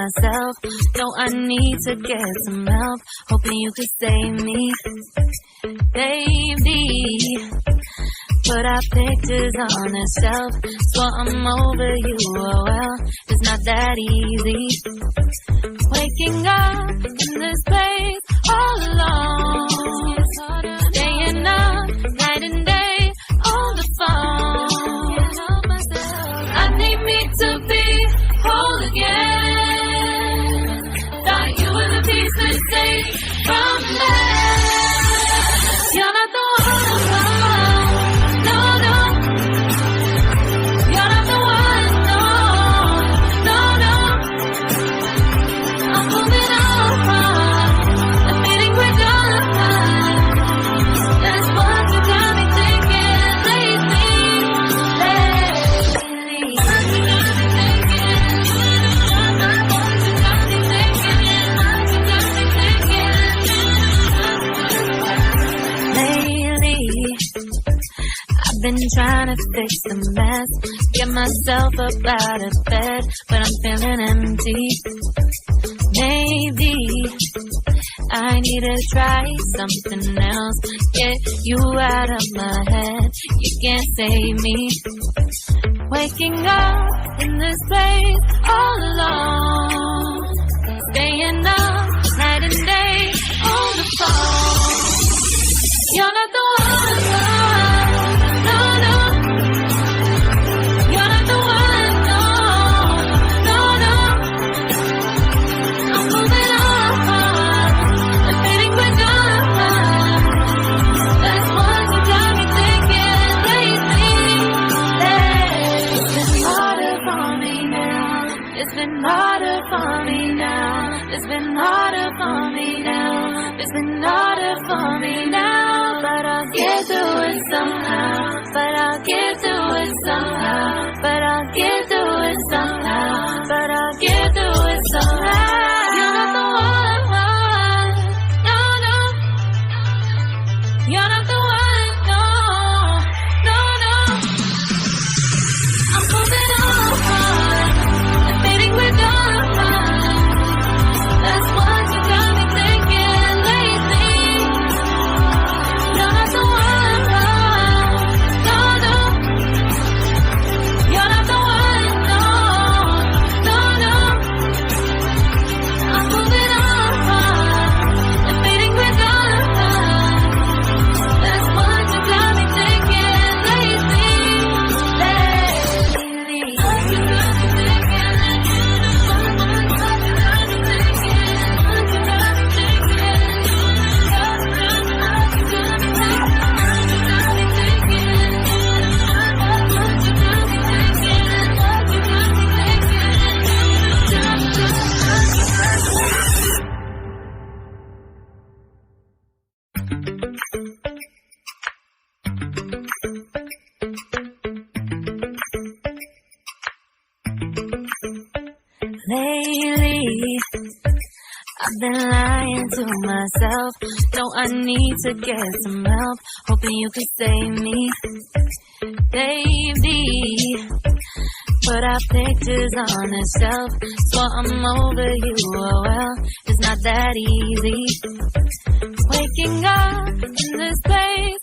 myself. No, I need to get some help. Hoping you could save me, baby. Put our pictures on the shelf, so I'm over you. Oh well, it's not that easy. Waking up in this place all alone, staying up night and day on the phone. I need me to be whole again. Thought you were the piece that saved from last. You're not the one. Been trying to fix the mess, get myself up out of bed, but I'm feeling empty. Maybe I need to try something else, get you out of my head. You can't save me. Waking up in this place all alone, staying up night and day on the phone. You're not the one. It's been harder for me now. It's been harder for me now. It's been harder for me now. But I'll get through it somehow. But I'll get through it somehow. But I'll get through it somehow. But I'll get through it somehow. You're not the one. No, no. You're not the one. No, no, no. I'm moving on. That's what you got me thinking lately. You're not the one, no, no. You're not the one, no, no, no. I'm moving on and fading with God. That's what you got me thinking lately. Lately, I've been lying to myself. No, I need to get some help. Hoping you could save me, baby. Put our pictures on the shelf, so I'm over you. Oh well, it's not that easy. Waking up in this place